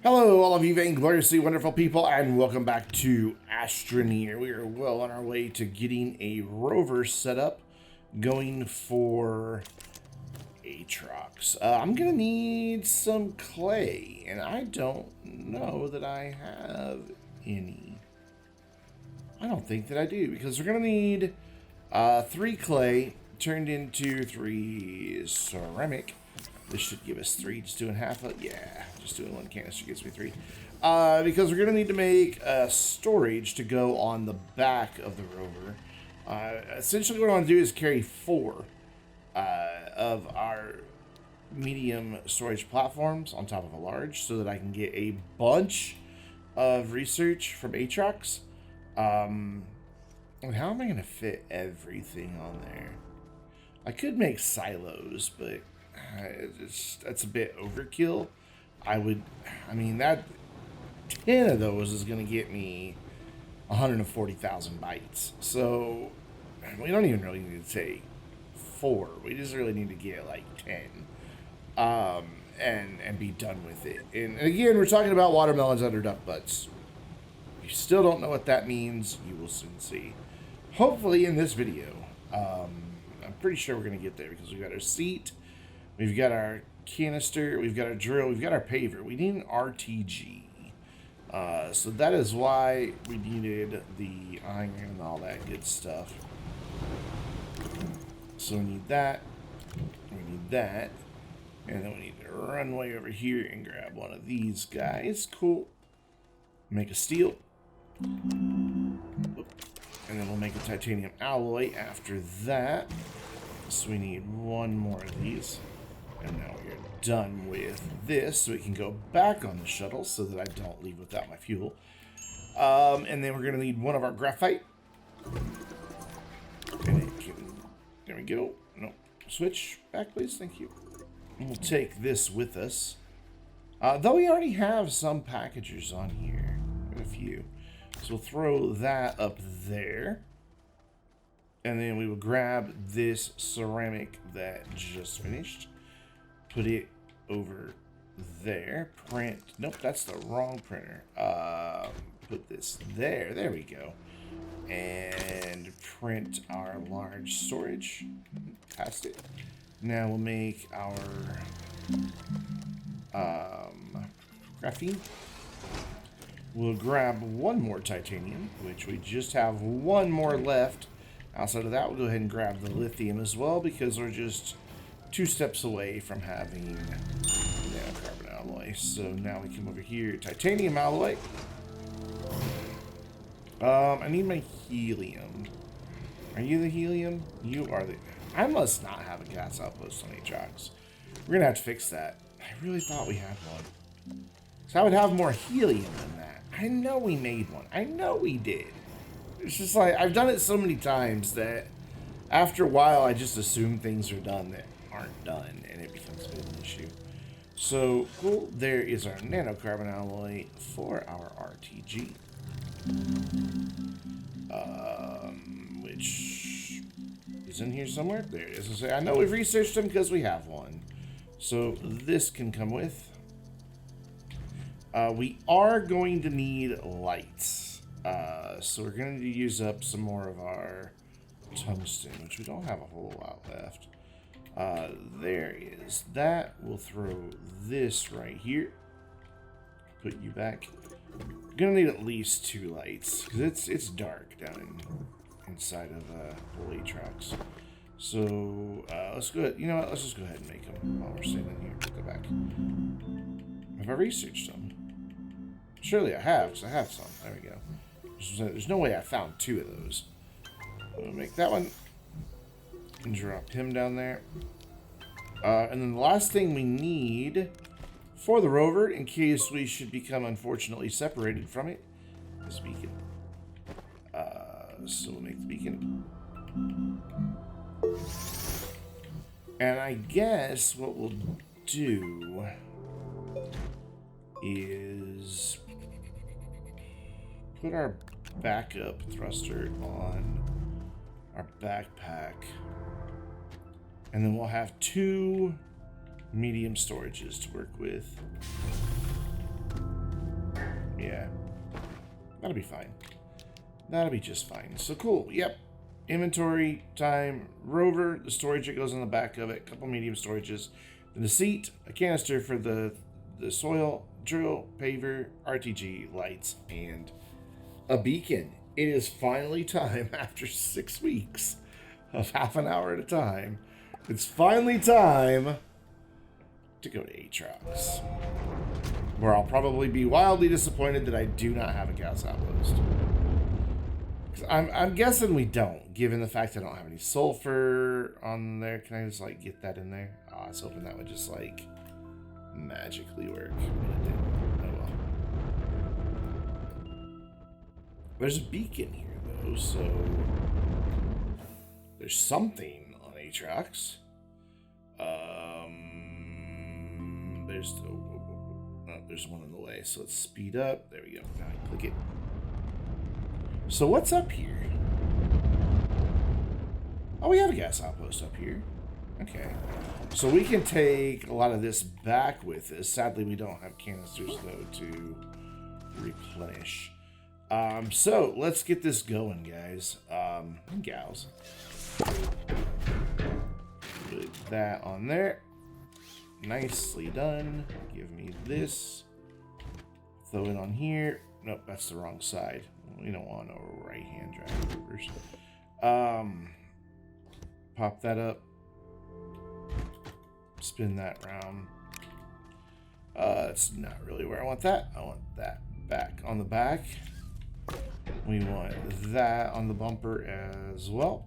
Hello, all of you Vaingloriously wonderful people, and welcome back to Astroneer. We are well on our way to getting a rover set up, going for Atrox. I'm going to need some clay, and I don't know that I have any. I don't think that I do, because we're going to need 3 clay turned into 3 ceramic. This should give us 3. Just doing half of, yeah, just doing 1 canister gives me 3. Because we're going to need to make storage to go on the back of the rover. Essentially what I want to do is carry 4 of our medium storage platforms on top of a large so that I can get a bunch of research from Atrox. And how am I going to fit everything on there? I could make silos, but that's a bit overkill. I mean, that 10 of those is going to get me 140,000 bytes. So we don't even really need to take 4. We just really need to get like 10, and be done with it. And again, we're talking about watermelons under duck butts. If you still don't know what that means, you will soon see. Hopefully in this video. I'm pretty sure we're going to get there because we've got our seat. We've got our canister, we've got our drill, we've got our paver. We need an RTG. So that is why we needed the iron and all that good stuff. So we need that, and then we need to run way over here and grab one of these guys. Cool. Make a steel. And then we'll make a titanium alloy after that. So we need 1 more of these. And now we're done with this, so we can go back on the shuttle so that I don't leave without my fuel. And then we're going to need 1 of our graphite. And it can, there we go. No, switch back, please. Thank you. And we'll take this with us. Though we already have some packagers on here. A few. So we'll throw that up there. And then we will grab this ceramic that just finished. Put it over there. Print. Nope, that's the wrong printer. Put this there. There we go. And print our large storage. Past it. Now we'll make our graphene. We'll grab 1 more titanium, which we just have 1 more left. Outside of that, we'll go ahead and grab the lithium as well because we're just 2 steps away from having carbon alloy. So now we come over here, titanium alloy. I need my helium. Are you the helium? You are the... I must not have a gas outpost on Atrox. We're going to have to fix that. I really thought we had one. So I would have more helium than that. I know we made one. I know we did. It's just like, I've done it so many times that after a while, I just assume things are done that aren't done, and it becomes a bit of an issue. So, cool. There is our nanocarbon alloy for our RTG. Which is in here somewhere. There it is. I know we've researched them because we have one. So, this can come with. We are going to need lights. So we're going to use up some more of our tungsten, which we don't have a whole lot left. There is that. We'll throw this right here. Put you back. We're going to need at least 2 lights, because it's dark down inside of Atrox. So let's go ahead. You know what? Let's just go ahead and make them while we're standing here. Put that back. Have I researched them? Surely I have, because I have some. There we go. There's no way I found 2 of those. We'll make that one. And drop him down there. And then the last thing we need for the rover, in case we should become unfortunately separated from it, is beacon. So we'll make the beacon. And I guess what we'll do is put our backup thruster on our backpack, and then we'll have 2 medium storages to work with. Yeah. That'll be fine. That'll be just fine. So cool. Yep. Inventory, time, rover, the storage that goes on the back of it, a couple medium storages, then the seat, a canister for the soil, drill, paver, RTG, lights, and a beacon. It is finally time after 6 weeks of half an hour at a time. It's finally time to go to Atrox, where I'll probably be wildly disappointed that I do not have a gas outpost. I'm guessing we don't, given the fact I don't have any sulfur on there. Can I just, like, get that in there? Oh, I was hoping that would just, like, magically work. But it didn't. Oh, well. There's a beacon here, though, so... There's something on Atrox. There's one in the way, so let's speed up. There we go. Now I click it. So what's up here? Oh, we have a gas outpost up here. Okay. So we can take a lot of this back with us. Sadly, we don't have canisters, though, to replenish. So let's get this going, guys. And gals. Put that on there. Nicely done. Give me this. Throw it on here. Nope, that's the wrong side. We don't want no right-hand drive rovers. Pop that up. Spin that round. It's not really where I want that. I want that back on the back. We want that on the bumper as well.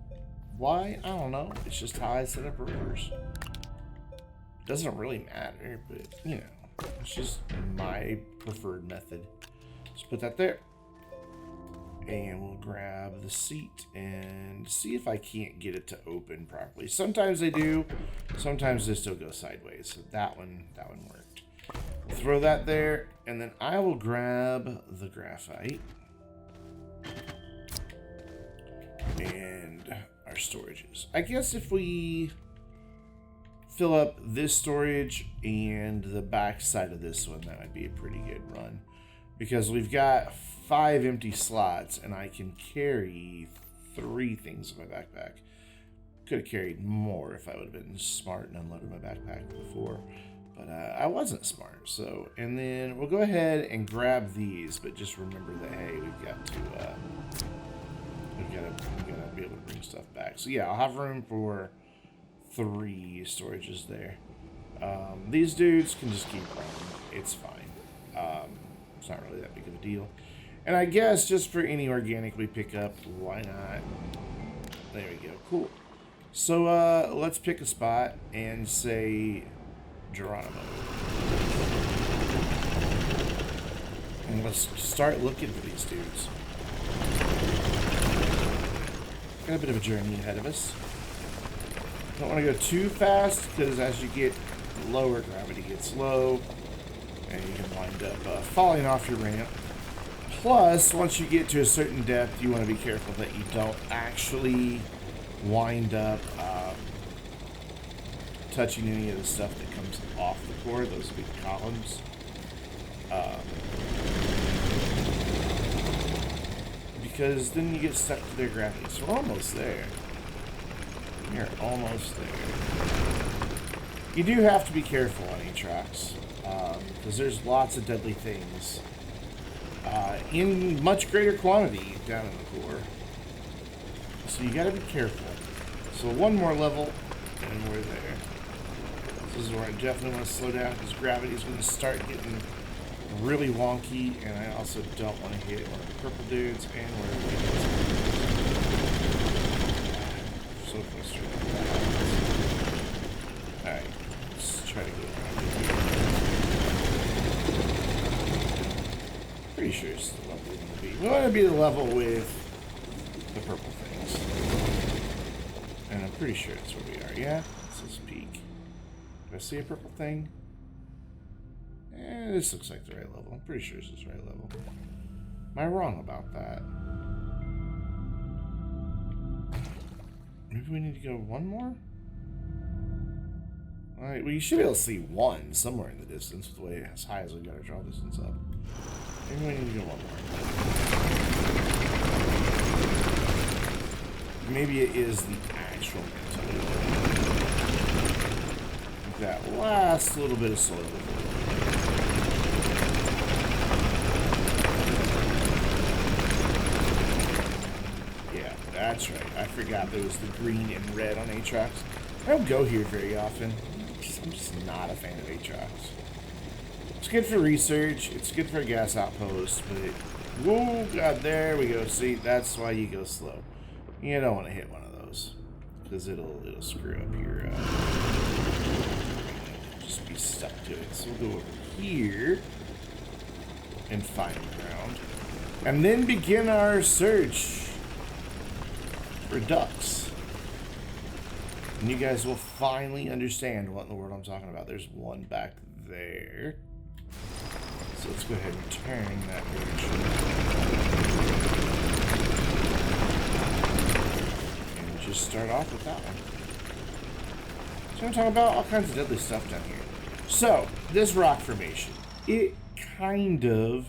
Why? I don't know. It's just how I set up rovers. Doesn't really matter, but you know, it's just my preferred method. Just put that there. And we'll grab the seat and see if I can't get it to open properly. Sometimes they do, sometimes they still go sideways. So that one worked. We'll throw that there, and then I will grab the graphite and our storages. I guess if we fill up this storage and the back side of this one, that might be a pretty good run, because we've got 5 empty slots and I can carry 3 things in my backpack. Could have carried more if I would have been smart and unloaded my backpack before, but I wasn't smart. So, and then we'll go ahead and grab these, but just remember that, hey, we've got to be able to bring stuff back. So yeah, I'll have room for 3 storages there. These dudes can just keep running. It's fine. It's not really that big of a deal. And I guess just for any organic we pick up, why not? There we go. Cool. So let's pick a spot and say Geronimo. And let's start looking for these dudes. Got a bit of a journey ahead of us. Don't want to go too fast, because as you get lower, gravity gets low, and you can wind up falling off your ramp. Plus, once you get to a certain depth, you want to be careful that you don't actually wind up touching any of the stuff that comes off the core, those big columns. Because then you get stuck to their gravity. So we're almost there. You're almost there. You do have to be careful on Atrox, because there's lots of deadly things in much greater quantity down in the core. So you got to be careful. So one more level, and we're there. This is where I definitely want to slow down, because gravity is going to start getting really wonky, and I also don't want to hit one of the purple dudes, and we're so frustrated. Alright, let's try to go around here. Pretty sure it's the level we want to be. We want to be the level with the purple things. And I'm pretty sure that's where we are. Yeah? This is peak. Do I see a purple thing? This looks like the right level. I'm pretty sure this is the right level. Am I wrong about that? Maybe we need to go one more? Alright, well, you should be able to see one somewhere in the distance with the way as high as we got our draw distance up. Maybe we need to go one more. Maybe it is the actual mentality. That last little bit of soil. Yeah, that's right. I forgot there was the green and red on Atrox. I don't go here very often. I'm just not a fan of Atrox. It's good for research. It's good for a gas outpost, but whoa, God, there we go. See, that's why you go slow. You don't want to hit one of those because it'll screw up your. Just be stuck to it. So we'll go over here and find ground, and then begin our search for ducks. And you guys will finally understand what in the world I'm talking about. There's one back there. So let's go ahead and turn that direction. And just start off with that one. So I'm talking about all kinds of deadly stuff down here. So, this rock formation, it kind of...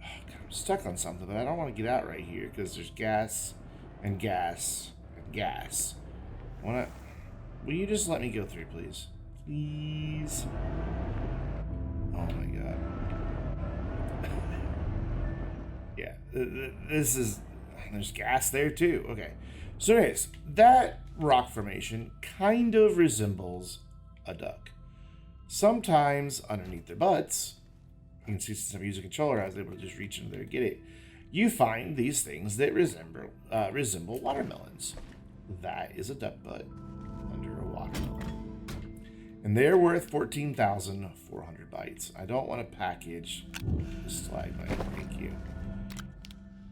Oh God, I'm stuck on something, but I don't want to get out right here because there's gas and gas and gas. Will you just let me go through, please? Please. Oh my God. Yeah, this is... There's gas there too. Okay. So anyways, that rock formation kind of resembles a duck. Sometimes underneath their butts, you can see since I'm using a controller, I was able to just reach in there and get it. You find these things that resemble watermelons. That is a duck butt under a watermelon. And they're worth 14,400 bytes. I don't want to package the stalagmite. Thank you.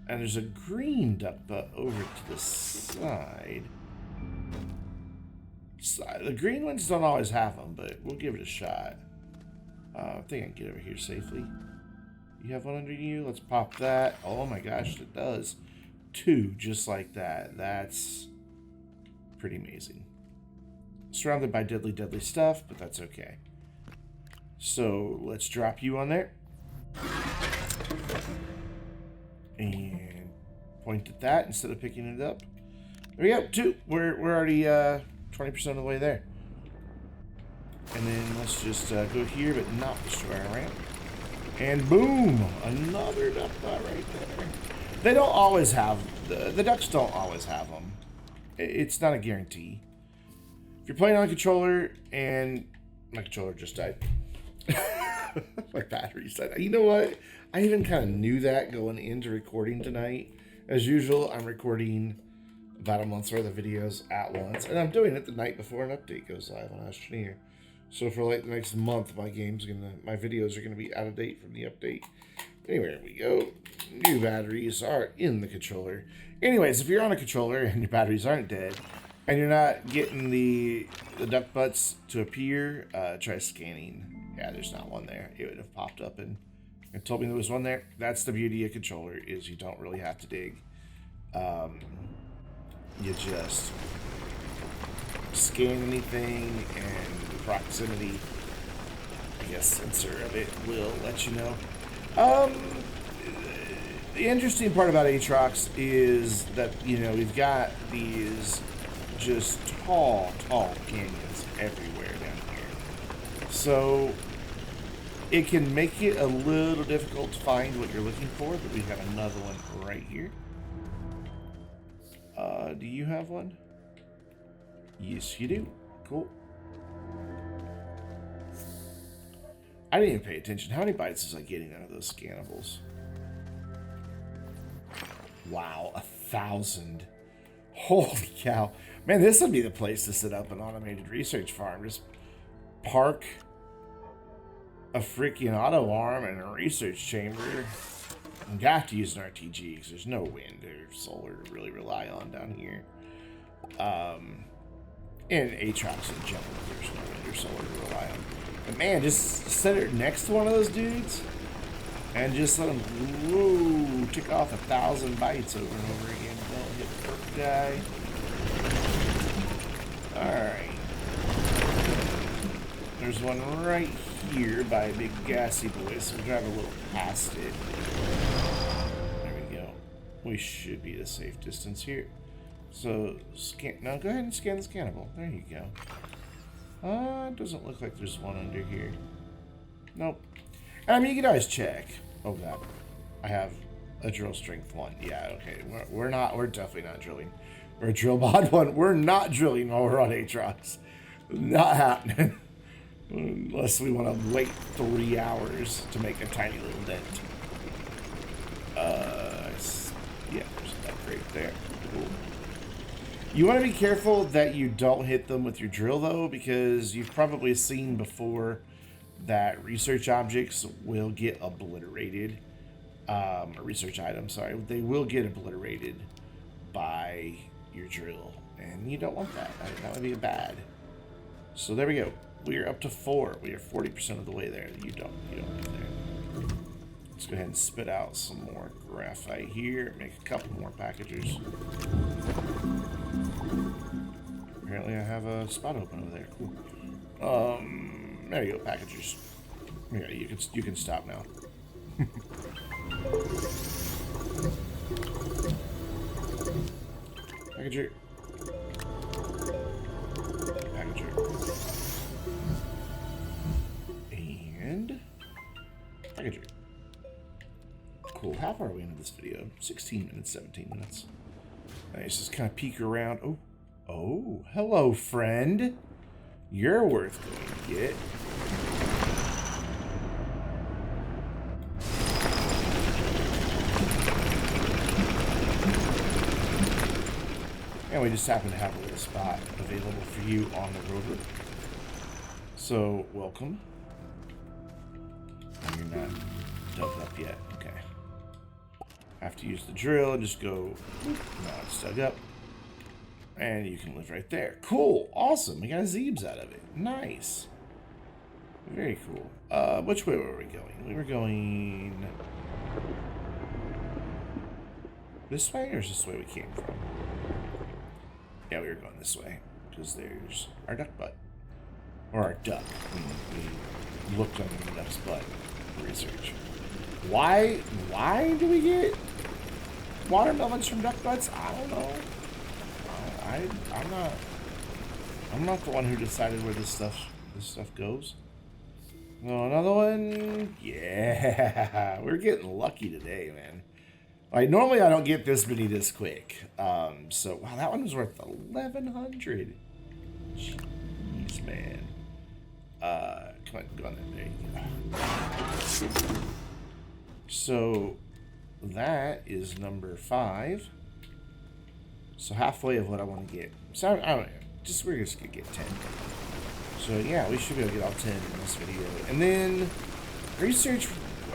And there's a green duck butt over to the side. The green ones don't always have them, but we'll give it a shot. I think I can get over here safely. You have one under you? Let's pop that. Oh my gosh, it does. Two, just like that. That's pretty amazing. Surrounded by deadly, deadly stuff, but that's okay. So let's drop you on there. And point at that instead of picking it up. There we go, two. We're already 20% of the way there. And then let's just go here, but not destroy our ramp. And boom, another duck butt right there. They don't always have, the ducks don't always have them. It's not a guarantee. If you're playing on a controller and my controller just died. My battery's died. You know what? I even kind of knew that going into recording tonight. As usual, I'm recording about a month's worth of videos at once, and I'm doing it the night before an update goes live on Astroneer. So for like the next month, my videos are gonna be out of date from the update. Anyway, there we go. New batteries are in the controller. Anyways, if you're on a controller and your batteries aren't dead, and you're not getting the duck butts to appear, try scanning. Yeah, there's not one there. It would have popped up and told me there was one there. That's the beauty of controller, is you don't really have to dig. You just scan anything, and the proximity, I guess, sensor of it will let you know. The interesting part about Atrox is that, you know, we've got these just tall canyons everywhere down here. So it can make it a little difficult to find what you're looking for, but we have another one right here. Do you have one? Yes, you do. Cool. I didn't even pay attention. How many bytes was I getting out of those scannables? Wow, 1,000. Holy cow. Man, this would be the place to set up an automated research farm. Just park a freaking auto arm and a research chamber. You have to use an RTG because there's no wind or solar to really rely on down here. And Atrox in general, there's no wind or solar to rely on. But man, just set it next to one of those dudes and just let them tick off 1,000 bytes over and over again. Don't hit the first guy. Alright. There's one right here by a big gassy boy, so we'll drive a little past it. There we go. We should be at a safe distance here. So, scan. No, go ahead and scan the scannable. There you go. It doesn't look like there's one under here. Nope. I mean, you can always check. Oh god. I have a drill strength 1. Yeah, okay. We're definitely not drilling. Or a drill mod 1. We're not drilling while we're on Atrox. Not happening. Unless we want to wait 3 hours to make a tiny little dent. Yeah, there's an upgrade there. Cool. You want to be careful that you don't hit them with your drill, though, because you've probably seen before that research objects will get obliterated. Research items, sorry. They will get obliterated by your drill, and you don't want that. That would be bad. So there we go. We are up to 4. We are 40% of the way there. You don't get there. Let's go ahead and spit out some more graphite here. Make a couple more packagers. Apparently I have a spot open over there. Cool. There you go, packagers. Yeah, you can stop now. Packager. Packager. And packager. Cool. How far are we into this video? 16 minutes, 17 minutes. Nice. Just kind of peek around. Oh. Oh, hello, friend. You're worth going to get. And we just happen to have a little spot available for you on the rover. So, welcome. And you're not dug up yet. Okay. Have to use the drill and just go. Now it's dug up. And you can live right there. Cool. Awesome. We got Zeebs out of it. Nice. Very cool. Which way were we going? We were going this way, or is this the way we came from? Yeah, we were going this way. Because there's our duck butt. Or our duck. We looked under the duck's butt for research. Why do we get watermelons from duck butts? I don't know. I'm not the one who decided where this stuff goes. Oh, another one. Yeah, we're getting lucky today, man. Like normally I don't get this many this quick. So wow, that one was worth 1,100. Jeez, man. Come on, go on there. There you go. So that is number 5. So halfway of what I want to get. So I don't know. We're just gonna get 10. So yeah, we should be able to get all 10 in this video. And then research.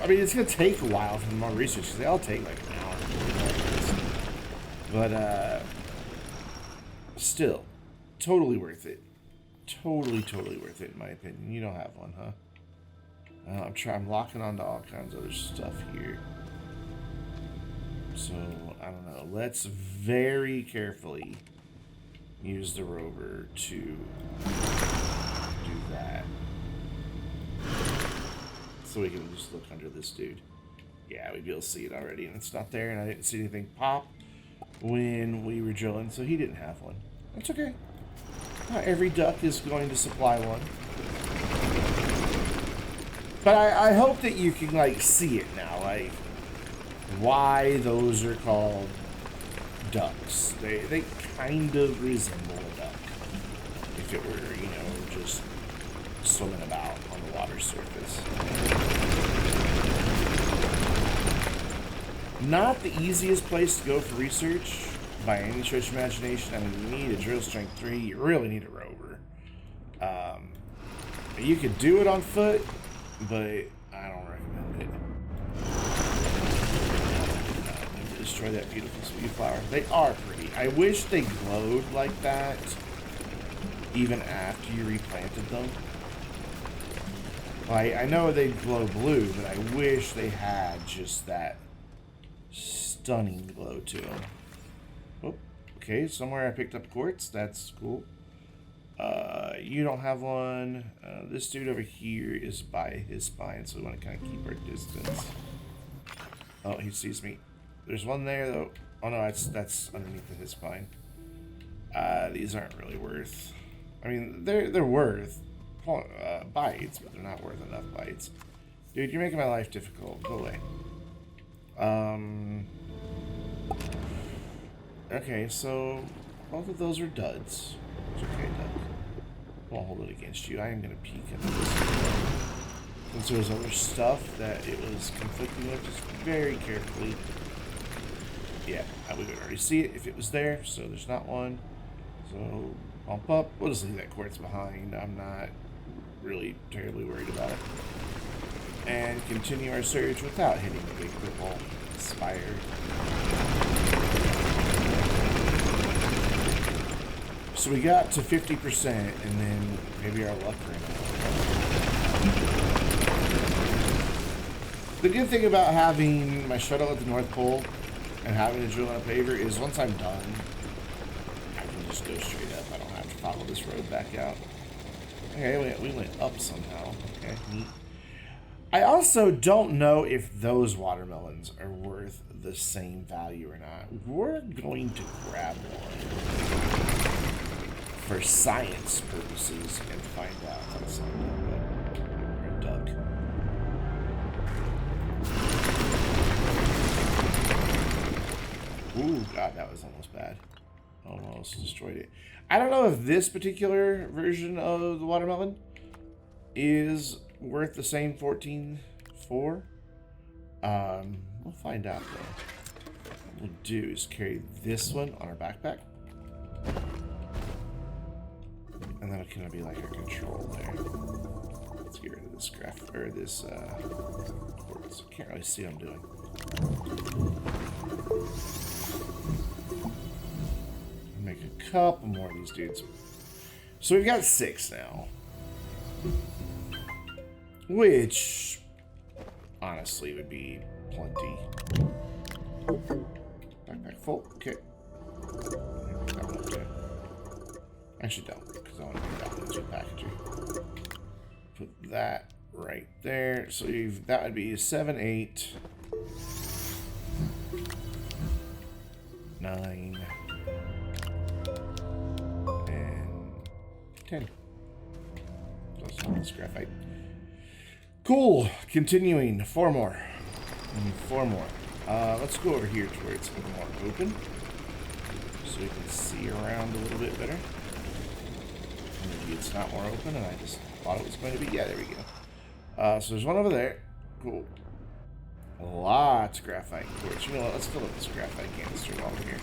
I mean, it's gonna take a while for more research because they all take like an hour. But still, totally worth it. Totally worth it in my opinion. You don't have one, huh? I'm locking onto all kinds of other stuff here. So, I don't know. Let's very carefully use the rover to do that. So we can just look under this dude. Yeah, we'd be able to see it already, and it's not there, and I didn't see anything pop when we were drilling, so he didn't have one. That's okay. Not every duck is going to supply one. But I hope that you can, like, see it now, like, why those are called ducks. They kind of resemble a duck. If it were, you know, just swimming about on the water surface. Not the easiest place to go for research by any stretch of imagination. I mean, you need a drill strength 3. You really need a rover. You could do it on foot, but I don't recommend it. Destroy that beautiful sweet flower. They are pretty. I wish they glowed like that even after you replanted them. Like, I know they glow blue, but I wish they had just that stunning glow to them. Oh, okay, somewhere I picked up quartz. That's cool. You don't have one. This dude over here is by his spine, so we want to kind of keep our distance. Oh, he sees me. There's one there, though. Oh, no, that's underneath his spine. These aren't really worth... I mean, they're worth bytes, but they're not worth enough bytes. Dude, you're making my life difficult. Go away. Okay, so both of those are duds. It's okay, Doug. I won't hold it against you. I am going to peek at this. Since there was other stuff that it was conflicting with, just very carefully. Yeah, we would already see it if it was there, so there's not one. So, bump up. We'll just leave that quartz behind. I'm not really terribly worried about it. And continue our search without hitting the big purple spire. So we got to 50%, and then maybe our luck ran out. The good thing about having my shuttle at the North Pole and having to drill on a paver is once I'm done, I can just go straight up. I don't have to follow this road back out. Okay, we went up somehow. Okay, neat. I also don't know if those watermelons are worth the same value or not. We're going to grab one for science purposes and find out. That's not a duck. Ooh, God, that was almost bad. Almost destroyed it. I don't know if this particular version of the watermelon is worth the same 14.4. We'll find out though. What we'll do is carry this one on our backpack. And that'll kind of be like our control there. Let's get rid of this graph, or this quartz. Can't really see what I'm doing. Make a couple more of these dudes. So we've got 6 now. Which, honestly, would be plenty. Backpack full. Okay. Actually, don't, because I want to do that into packaging. Put that right there. So that would be 7, 8, 9, and 10. That's all this graphite. Cool. Continuing. 4 more. We need 4 more. Let's go over here to where it's a little more open, so we can see around a little bit better. Maybe it's not more open, and I just thought it was going to be. Yeah, there we go. So there's one over there. Cool. Lots of graphite quartz. You know what? Let's fill up this graphite canister while we're here.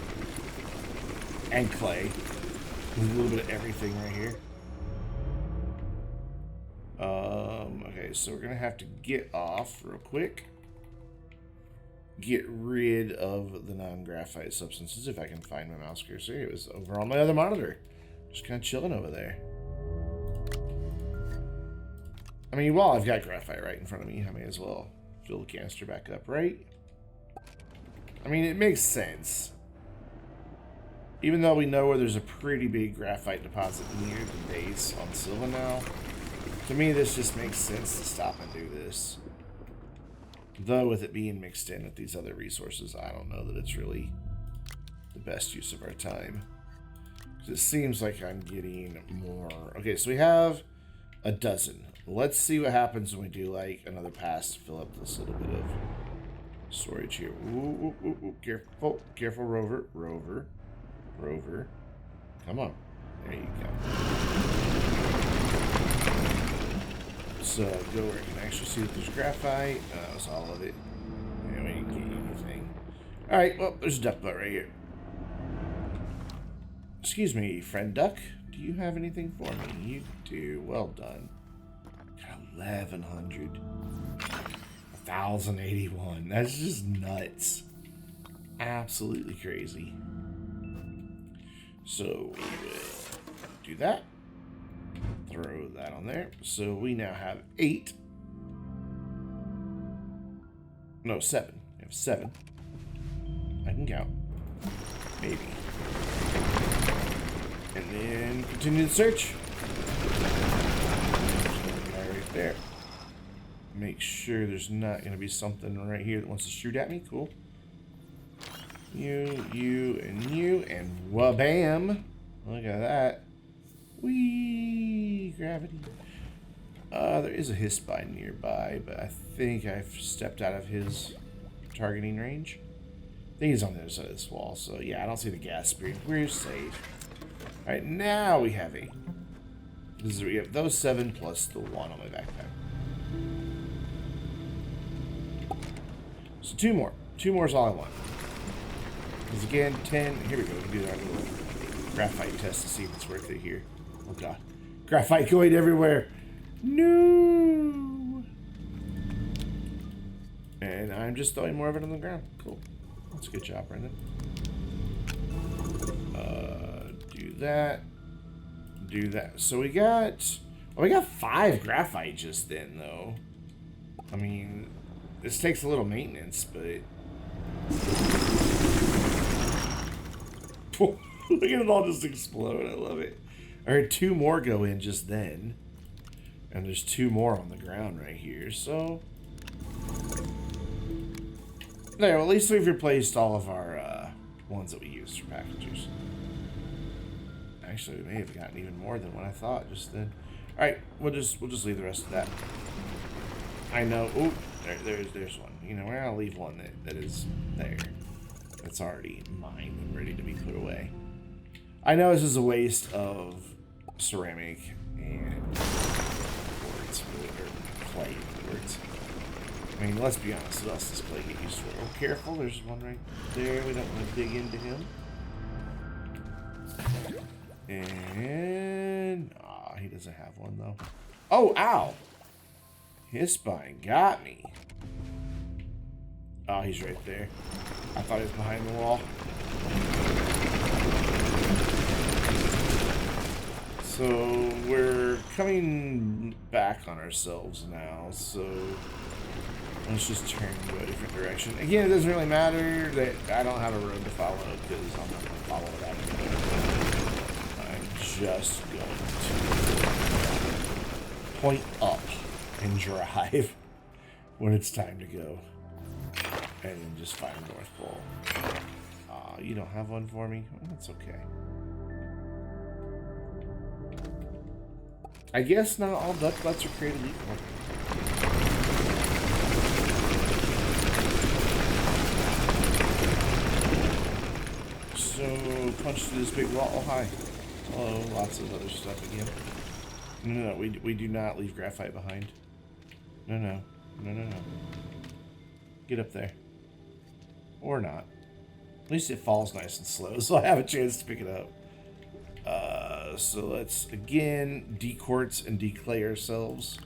And clay. There's a little bit of everything right here. Okay, so we're going to have to get off real quick. Get rid of the non-graphite substances if I can find my mouse cursor. It was over on my other monitor. Just kind of chilling over there. I mean, while I've got graphite right in front of me, I may as well fill the canister back up, right? I mean, it makes sense. Even though we know where there's a pretty big graphite deposit near the base on Silva now, to me this just makes sense to stop and do this. Though with it being mixed in with these other resources, I don't know that it's really the best use of our time. It seems like I'm getting more. Okay, so we have a dozen. Let's see what happens when we do like another pass to fill up this little bit of storage here. Ooh, ooh, ooh, ooh. Careful, careful, Rover, Rover, Rover. Come on. There you go. So go where you can actually see that there's graphite. That was all of it. And we didn't get anything. All right, well, there's a duck butt right here. Excuse me, friend duck. Do you have anything for me? You do. Well done. 1,100. 1,081. That's just nuts. Absolutely crazy. So we will do that. Throw that on there. So we now have 8. No, 7. We have 7. I can count. Maybe. And then continue the search. Right there. Make sure there's not going to be something right here that wants to shoot at me. Cool. You, and wha-bam. Look at that. Whee! Gravity. There is a hiss-by nearby, but I think I've stepped out of his targeting range. I think he's on the other side of this wall, so yeah, I don't see the gas speed. We're safe. Alright, now we have 8. We have those 7 plus the 1 on my backpack. So 2 more. 2 more is all I want. Because again, 10. Here we go. We can do our little graphite test to see if it's worth it here. Oh god. Graphite going everywhere. No. And I'm just throwing more of it on the ground. Cool. That's a good job, Brendan. Do that. Do that. So we got... Well, we got 5 graphite just then, though. I mean, this takes a little maintenance, but... Look at it all just explode. I love it. I heard 2 more go in just then. And there's 2 more on the ground right here, so... There, well, at least we've replaced all of our ones that we used for packagers. Actually, we may have gotten even more than what I thought just then. Alright, we'll just leave the rest of that. I know. Ooh, there's one. You know, we're gonna leave one that is there. That's already mine and ready to be put away. I know this is a waste of ceramic and quartz, or clay quartz. I mean, let's be honest, what else does clay get used for? Oh, careful, there's one right there. We don't want to dig into him. And... he doesn't have one, though. Oh, ow! His spine got me. Oh, he's right there. I thought he was behind the wall. So, we're coming back on ourselves now, so... Let's just turn to a different direction. Again, it doesn't really matter that I don't have a road to follow, because I'm not going to follow that anymore. I'm just going to point up and drive when it's time to go. And then just find North Pole. Aw, you don't have one for me? Well, that's okay. I guess not all duck butts are created equal. So, punch through this big wall. Oh, hi. Hello, lots of other stuff again. No, we do not leave graphite behind. No. Get up there. Or not. At least it falls nice and slow, so I have a chance to pick it up. So let's, again, dequartz and declay ourselves.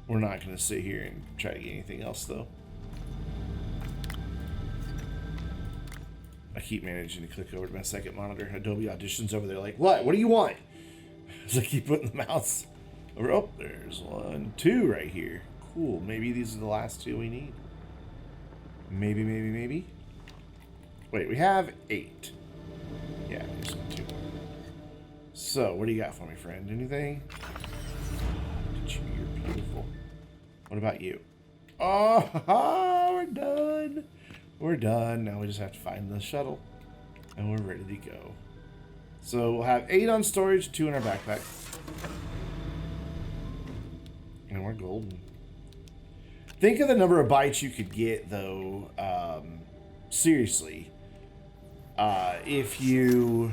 We're not going to sit here and try to get anything else, though. I keep managing to click over to my second monitor. Adobe Audition's over there like, what? What do you want? As I keep putting the mouse over. Oh, there's 1, 2 right here. Cool. Maybe these are the last 2 we need. Maybe. Wait, we have 8. Yeah, there's 2. So, what do you got for me, friend? Anything? Look at you, you're beautiful. What about you? Oh, we're done. We're done. Now we just have to find the shuttle. And we're ready to go. So we'll have 8 on storage, 2 in our backpack. And we're golden. Think of the number of bytes you could get, though, seriously. If you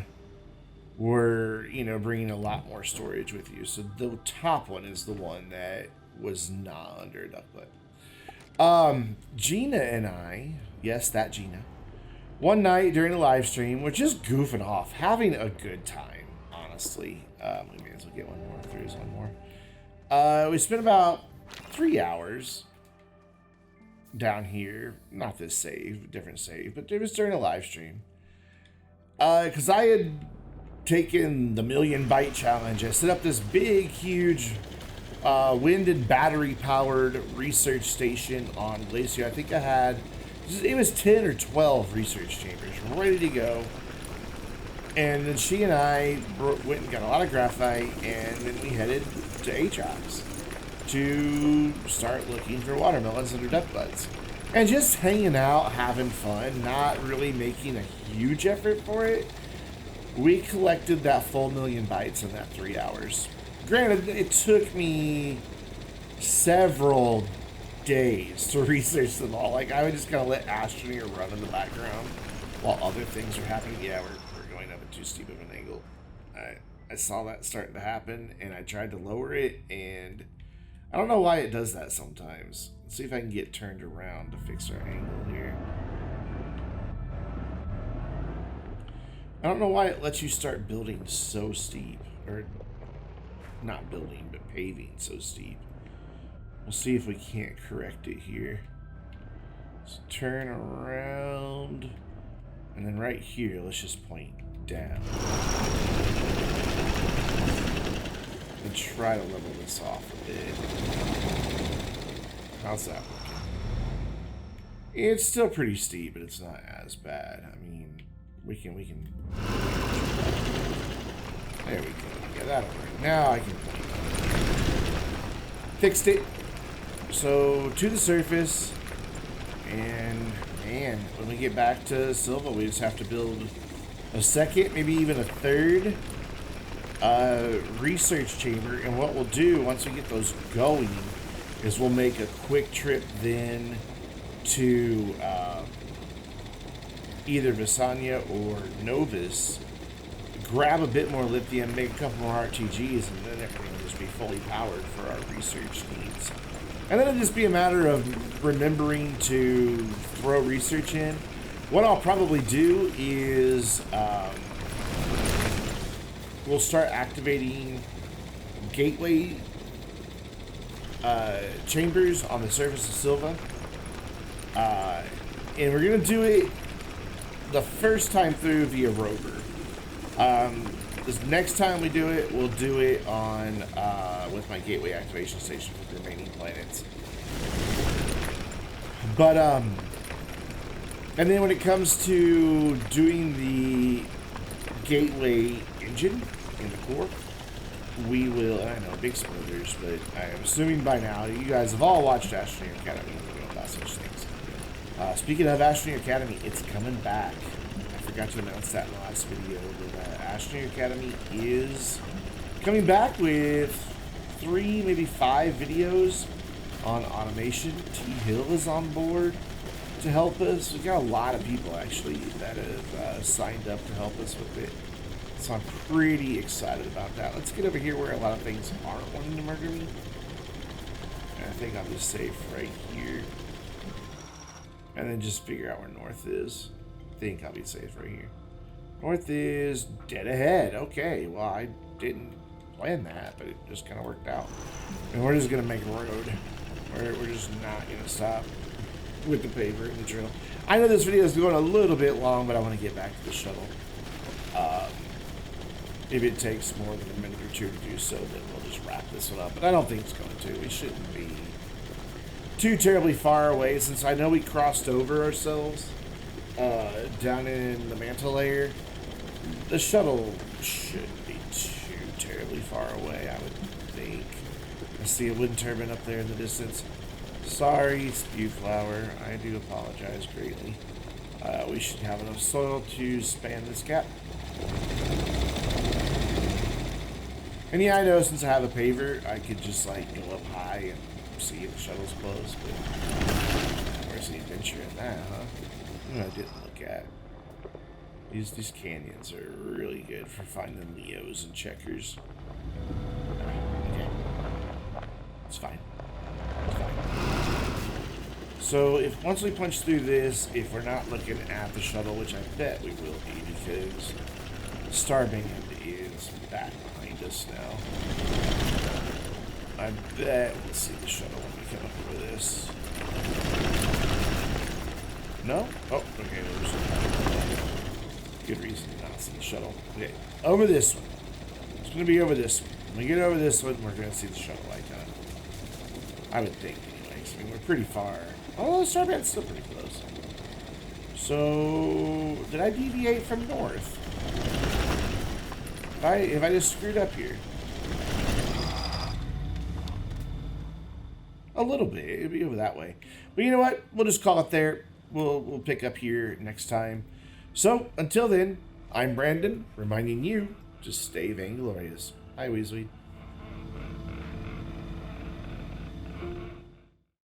were, bringing a lot more storage with you. So the top one is the one that was not under a duck butt. Gina and I... Yes, that Gina. One night during a live stream, we're just goofing off, having a good time, honestly. We may as well get one more if there is one more. We spent about 3 hours down here. Not this save, different save, but it was during a live stream. Because I had taken the 1,000,000 byte challenge. I set up this big, huge wind and battery-powered research station on Glacier. I think I had... It was 10 or 12 research chambers ready to go. And then she and I went and got a lot of graphite, and then we headed to Atrox to start looking for watermelons under duck buds. And just hanging out, having fun, not really making a huge effort for it. We collected that full 1,000,000 bytes in that 3 hours. Granted, it took me several days to research them all. Like, I would just kind of let Astroneer run in the background while other things were happening. Yeah, we're going up at too steep of an angle. I saw that starting to happen, and I tried to lower it, and I don't know why it does that sometimes. Let's see if I can get turned around to fix our angle here. I don't know why it lets you start building so steep. Or, not building, but paving so steep. We'll see if we can't correct it here. Let's turn around. And then right here, let's just point down. And try to level this off a bit. How's that looking? It's still pretty steep, but it's not as bad. I mean, we can. There we go. Yeah, that'll work. Now I can fixed it. So to the surface, and when we get back to Silva, we just have to build a second, maybe even a third research chamber. And what we'll do once we get those going is we'll make a quick trip then to either Visanya or Novus, grab a bit more lithium, make a couple more RTGs, and then everything will just be fully powered for our research needs. And then it'll just be a matter of remembering to throw research in. What I'll probably do is we'll start activating gateway chambers on the surface of Silva. And we're going to do it the first time through via rover. This next time we do it, we'll do it on with my gateway activation station for the remaining planets. But and then when it comes to doing the gateway engine in the core, we will. And I know, big spoilers, but I am assuming by now you guys have all watched Astroneer Academy and you know about such things. Speaking of Astroneer Academy, it's coming back. I forgot to announce that in the last video, but Astroneer Academy is coming back with 3, maybe 5 videos on automation. T. Hill is on board to help us. We've got a lot of people actually that have signed up to help us with it. So I'm pretty excited about that. Let's get over here where a lot of things aren't wanting to murder me. And I think I'll be safe right here. And then just figure out where north is. I think I'll be safe right here. North is dead ahead. Okay, well, I didn't plan that, but it just kind of worked out. And we're just going to make a road. We're just not going to stop with the paver and the drill. I know this video is going a little bit long, but I want to get back to the shuttle. If it takes more than a minute or two to do so, then we'll just wrap this one up. But I don't think it's going to. We shouldn't be too terribly far away, since I know we crossed over ourselves down in the mantle layer. The shuttle shouldn't be too terribly far away, I would think. I see a wind turbine up there in the distance. Sorry, Spewflower. I do apologize greatly. We should have enough soil to span this gap. And yeah, I know since I have a paver, I could just like go up high and see if the shuttle's closed, but where's the adventure in that, huh? I didn't look at. These canyons are really good for finding Leos and checkers. Okay. It's fine. It's fine. So if once we punch through this, if we're not looking at the shuttle, which I bet we will be, because Starband is back behind us now. I bet we'll see the shuttle when we come up over this. No? Oh, okay. Good reason to not see the shuttle. Okay, over this one. It's going to be over this one. When we get over this one, we're going to see the shuttle icon. I would think, anyways. I mean, we're pretty far. Oh, the Starband's still pretty close. So, did I deviate from north? I just screwed up here? A little bit. It'll be over that way. But you know what? We'll just call it there. We'll pick up here next time. So, until then, I'm Brandon, reminding you to stay vainglorious. Hi, Weasley.